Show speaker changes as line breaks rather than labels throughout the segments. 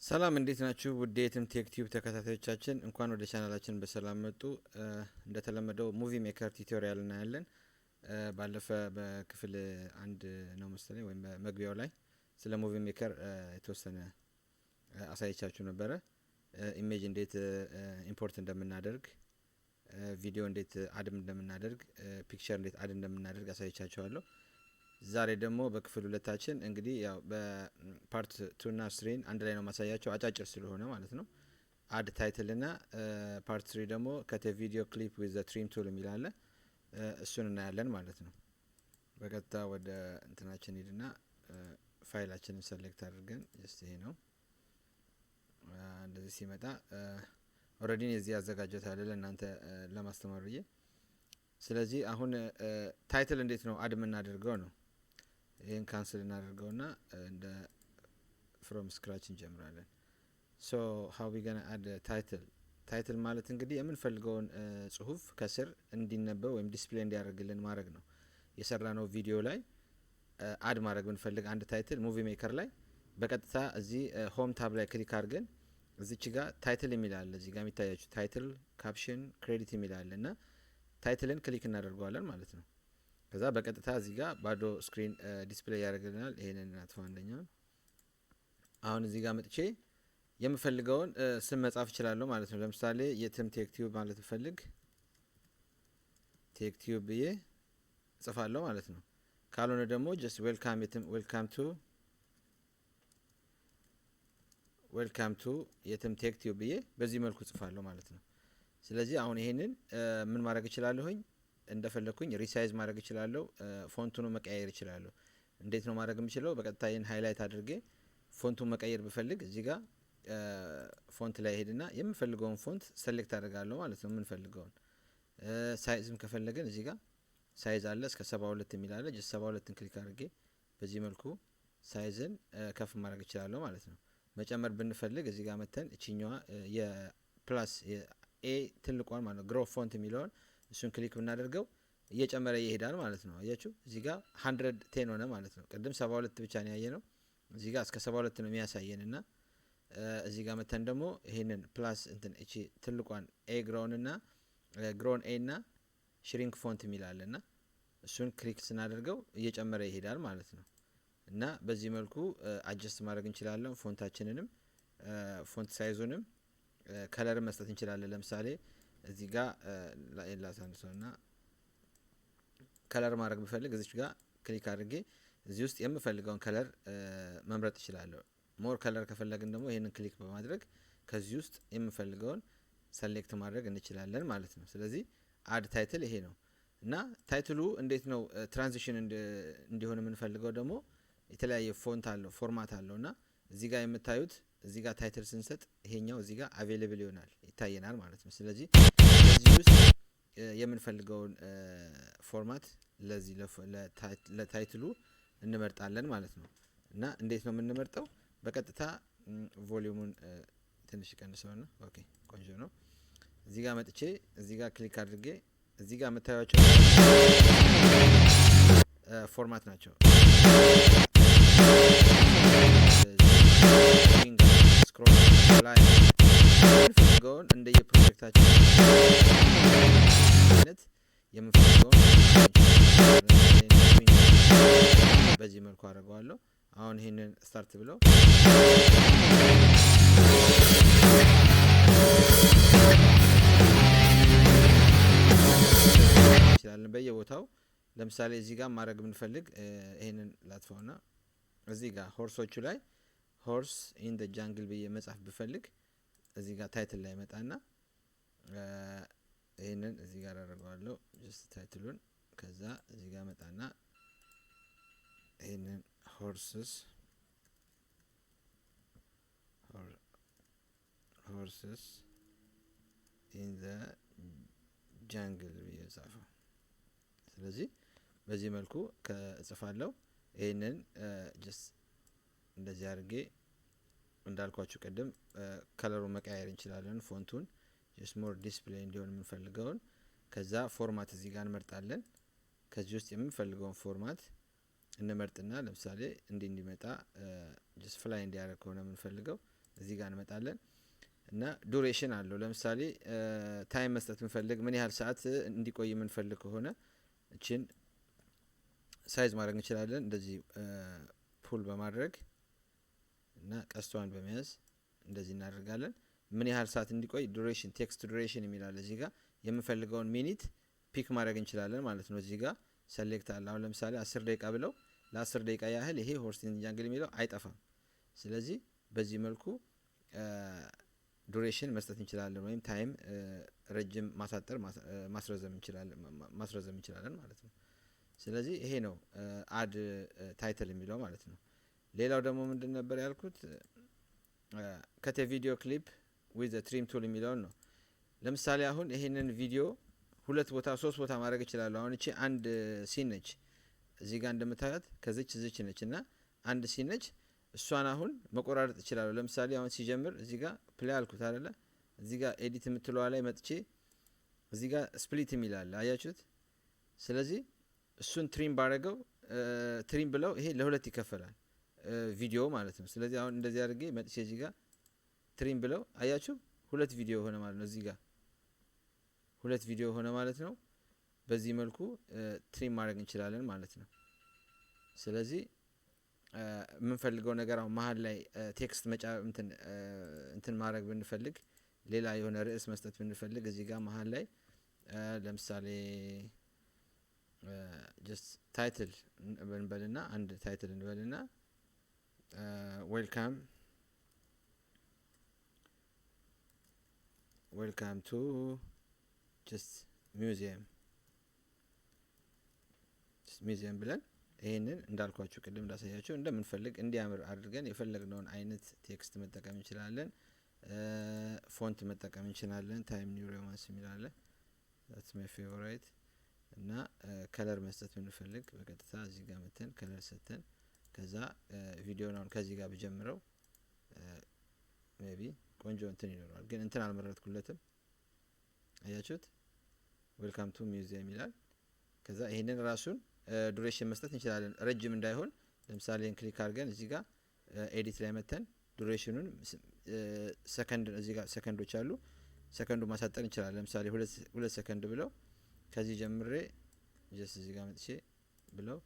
ሰላም እንዴት ናችሁ? ውድ የየተም ቲዩብ ተከታታዮቻችን እንኳን ወደ ቻናላችን በሰላም መጡ። እንደተለመደው ሙቪ ሜከር ቱቶሪያል እናያለን። ባለፈ በክፍል 1 ነው መሰለኝ ወይም በመግቢያው ላይ ስለ ሙቪ ሜከር የተወሰነ አሳይቻችሁ ነበረ። ኢሜጅ እንዴት ኢምፖርት እንደምናደርግ፣ ቪዲዮ እንዴት አድ እንደምናደርግ፣ ፒክቸር እንዴት አድ እንደምናደርግ አሳይቻችኋለሁ። ዛሬ ደግሞ በክፍል ሁለታችን እንግዲህ ያው በፓርት 2 እና 3 አንድ ላይ ነው ማሳያቸው አጫጭር ስለሆነ ማለት ነው። አድ ታይትል እና ፓርት 3 ደግሞ ከተ ቪዲዮ ክሊፕ ዊዝ ዘ ትሪም ቱል የሚላለ እሱን እናያለን ማለት ነው። በቀጥታ ወደ እንትናችን ሄድና ፋይላችንን ሰሌክት አድርገን ይሄ ነው እንደዚህ ሲመጣ ኦሬዲ እዚህ ያዘጋጀሁት አለ ለእናንተ ለማስተማር ብዬ። ስለዚህ አሁን ታይትል እንዴት ነው አድ የምናደርገው ነው። ይሄን ካንስል እናደርገውና እንደ ፍሮም ስክራች እንጀምራለን። ሶ ሃው ዊ ጎና አድ ታይትል ማለት እንግዲህ የምንፈልገውን ጽሁፍ ከስር እንዲነበብ ወይም ዲስፕሌይ እንዲያደርግልን ማድረግ ነው። የሰራነው ቪዲዮ ላይ አድ ማድረግ ብንፈልግ አንድ ታይትል ሙቪ ሜከር ላይ በቀጥታ እዚህ ሆም ታብ ላይ ክሊክ አድርገን እዚች ጋር ታይትል የሚል አለ። እዚህ ጋር የሚታያችሁ ታይትል፣ ካፕሽን፣ ክሬዲት የሚል አለ እና ታይትልን ክሊክ እናደርገዋለን ማለት ነው። ከዛ በቀጥታ እዚህ ጋር ባዶ ስክሪን ዲስፕሌይ ያደርግልናል። ይሄንን አጥፋው አንደኛውን። አሁን እዚህ ጋር መጥቼ የምፈልገውን ስም መጻፍ እችላለሁ ማለት ነው። ለምሳሌ የትም ቲዩብ ማለት ብፈልግ ቲዩብ ብዬ እጽፋለሁ ማለት ነው። ካልሆነ ደግሞ ጀስት ዌልካም ቱ የትም ቲዩብ ብዬ በዚህ መልኩ እጽፋለሁ ማለት ነው። ስለዚህ አሁን ይሄንን ምን ማድረግ እችላለሁኝ? እንደፈለኩኝ ሪሳይዝ ማድረግ እችላለሁ። ፎንቱን መቀየር እችላለሁ። እንዴት ነው ማድረግ የምችለው? በቀጥታ ይሄን ሃይላይት አድርጌ ፎንቱን መቀየር ብፈልግ እዚህ ጋር ፎንት ላይ ሄድና የምፈልገውን ፎንት ሰሌክት አደርጋለሁ ማለት ነው። የምንፈልገውን ሳይዝም ከፈለግን እዚህ ጋር ሳይዝ አለ እስከ 72 የሚል አለ። ጀስት 72ን ክሊክ አድርጌ በዚህ መልኩ ሳይዝን ከፍ ማድረግ እችላለሁ ማለት ነው። መጨመር ብንፈልግ እዚህ ጋር መተን እቺኛዋ የፕላስ ኤ ትልቋን ማለት ነው ግሮ ፎንት የሚለውን እሱን ክሊክ ብናደርገው እየጨመረ ይሄዳል ማለት ነው። አያችሁ እዚህ ጋር 110 ሆነ ማለት ነው። ቅድም 72 ብቻ ነው ያየነው። እዚህ ጋር እስከ 72 ነው የሚያሳየንና እዚህ ጋር መተን ደግሞ ይሄንን ፕላስ እንትን እቺ ትልቋን ኤ ግሮን እና ግሮን ኤ እና ሽሪንክ ፎንት የሚላልና እሱን ክሊክ ስናደርገው እየጨመረ ይሄዳል ማለት ነው። እና በዚህ መልኩ አጀስት ማድረግ እንችላለን። ፎንታችንንም ፎንት ሳይዙንም ከለር መስጠት እንችላለን። ለምሳሌ እዚህ ጋር ላሳንሰውና ከለር ማድረግ ብፈልግ እዚህ ጋር ክሊክ አድርጌ እዚህ ውስጥ የምፈልገውን ከለር መምረጥ እችላለሁ። ሞር ከለር ከፈለግን ደግሞ ይሄንን ክሊክ በማድረግ ከዚህ ውስጥ የምፈልገውን ሰሌክት ማድረግ እንችላለን ማለት ነው። ስለዚህ አድ ታይትል ይሄ ነው። እና ታይትሉ እንዴት ነው ትራንዚሽን እንዲሆን የምንፈልገው ደግሞ የተለያየ ፎንት አለው ፎርማት አለውና እዚህ ጋር የምታዩት እዚህ ጋር ታይትል ስንሰጥ ይሄኛው እዚህ ጋር አቬሌብል ይሆናል ይታየናል ማለት ነው። ስለዚህ እዚህ ውስጥ የምንፈልገውን ፎርማት ለዚህ ለታይትሉ እንመርጣለን ማለት ነው። እና እንዴት ነው የምንመርጠው? በቀጥታ ቮሊዩሙን ትንሽ ቀንሰውና ኦኬ ቆንጆ ነው። እዚህ ጋር መጥቼ እዚህ ጋር ክሊክ አድርጌ እዚህ ጋር የምታዩቸው ፎርማት ናቸው። ስክሮል ላይ የምንፈልገውን እንደየፕሮጀክታችን አይነት የምንፈልገውን በዚህ መልኩ አደርገዋለሁ። አሁን ይሄንን ስታርት ብለው ይችላልን በየቦታው። ለምሳሌ እዚህ ጋር ማድረግ ብንፈልግ ይሄንን ላጥፋውና እዚህ ጋር ሆርሶቹ ላይ ሆርስ ኢን ዘ ጃንግል ብዬ መጻፍ ብፈልግ እዚህ ጋር ታይትል ላይ መጣና ይሄንን እዚህ ጋር አደርገዋለሁ ጀስት ታይትሉን። ከዛ እዚህ ጋር መጣና ይሄንን ሆርስስ ኢን ዘ ጃንግል ብዬ ጻፈው። ስለዚህ በዚህ መልኩ ከጽፋለሁ። ይሄንን ጀስት እንደዚህ አድርጌ እንዳልኳችሁ ቀደም ከለሩን መቀየር እንችላለን። ፎንቱን ጀስት ሞር ዲስፕሌይ እንዲሆን የምንፈልገውን ከዛ ፎርማት እዚህ ጋር እንመርጣለን። ከዚህ ውስጥ የምንፈልገውን ፎርማት እንመርጥና ለምሳሌ እንዲመጣ ጀስት ፍላይ እንዲያደርግ ከሆነ የምንፈልገው እዚህ ጋር እንመጣለን እና ዱሬሽን አለው ለምሳሌ ታይም መስጠት እንፈልግ ምን ያህል ሰዓት እንዲቆይ እንፈልግ ከሆነ እቺን ሳይዝ ማድረግ እንችላለን እንደዚህ ፑል በማድረግ እና ቀስቷን በመያዝ እንደዚህ እናደርጋለን ምን ያህል ሰዓት እንዲቆይ ዱሬሽን ቴክስት ዱሬሽን የሚላል እዚህ ጋር የምንፈልገውን ሚኒት ፒክ ማድረግ እንችላለን ማለት ነው እዚህ ጋር ሰሌክት አለ አሁን ለምሳሌ 10 ደቂቃ ብለው ለ10 ደቂቃ ያህል ይሄ ሆርስቲን ጃንግል የሚለው አይጠፋም ስለዚህ በዚህ መልኩ ዱሬሽን መስጠት እንችላለን ወይም ታይም ረጅም ማሳጠር ማስረዘም እንችላለን ማለት ነው ስለዚህ ይሄ ነው አድ ታይትል የሚለው ማለት ነው ሌላው ደግሞ ምንድን ነበር ያልኩት ከተ ቪዲዮ ክሊፕ with the trim tool የሚለው ነው ለምሳሌ አሁን ይሄንን ቪዲዮ ሁለት ቦታ ሶስት ቦታ ማድረግ ይችላል አሁን እቺ አንድ ሲን ነች እዚህ ጋር እንደምታዩት ከዚች ነችና አንድ ሲን ነች እሷን አሁን መቆራረጥ ይችላል ለምሳሌ አሁን ሲጀምር እዚህ ጋር ፕሌይ አልኩት አይደለ እዚህ ጋር ኤዲት የምትለው ላይ መጥቼ እዚህ ጋር ስፕሊት የሚላል አያችሁት ስለዚህ እሱን ትሪም ባረገው ትሪም ብለው ይሄ ለሁለት ይከፈላል ቪዲዮ ማለት ነው ስለዚህ አሁን እንደዚህ አድርጌ መጥቼ እዚህ ጋር ትሪም ብለው አያችሁ ሁለት ቪዲዮ ሆነ ማለት ነው እዚህ ጋር ሁለት ቪዲዮ ሆነ ማለት ነው በዚህ መልኩ ትሪም ማድረግ እንችላለን ማለት ነው ስለዚህ የምንፈልገው ነገር አሁን መሃል ላይ ቴክስት መጫ እንትን ማድረግ ብንፈልግ ሌላ የሆነ ርዕስ መስጠት ብንፈልግ እዚህ ጋር መሃል ላይ ለምሳሌ just title እንበልና አንድ ታይትል እንበልና welcome to just museum ብለን ይሄንን እንዳልኳችሁ ቅድም እንዳሳያችሁ እንደምንፈልግ እንዲያምር አድርገን የፈለግነውን አይነት ቴክስት መጠቀም እንችላለን ፎንት መጠቀም እንችላለን ታይም ኒው ሮማንስ የሚላለ that's my favorite እና ከለር መስጠት ብንፈልግ በቀጥታ እዚህ ጋር መተን ከለር ሰተን ከዛ ቪዲዮውን አሁን ከዚህ ጋር በጀምረው ሜቢ ቆንጆ እንትን ይኖራል ግን እንትን አልመረጥኩለትም አያችሁት ዌልካም ቱ ሚውዚየም ይላል ከዛ ይሄንን ራሱን ዱሬሽን መስጠት እንችላለን ረጅም እንዳይሆን ለምሳሌ ክሊክ አድርገን እዚህ ጋር ኤዲት ላይ መተን ዱሬሽኑን ሰከንድ እዚህ ጋር ሰከንዶች አሉ ሰከንዱ ማሳጠር እንችላለን ለምሳሌ 2 ሰከንድ ብለው ከዚህ ጀምሬ ጀስት እዚህ ጋር መጥቼ ብለው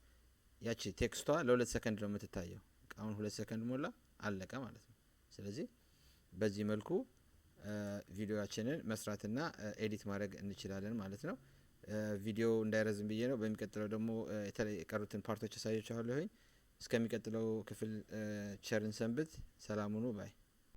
ያቺ ቴክስቷ ለ2 ሰከንድ ነው የምትታየው አሁን 2 ሰከንድ ሞላ አለቀ ማለት ነው ስለዚህ በዚህ መልኩ ቪዲዮአችንን መስራትና ኤዲት ማድረግ እንችላለን ማለት ነው ቪዲዮ እንዳይረዝም ብዬ ነው በሚቀጥለው ደግሞ የተቀሩትን ፓርቶች አሳያችኋለሁ እስከሚቀጥለው ክፍል ቸርን ሰንብት ሰላም ሁኑ ባይ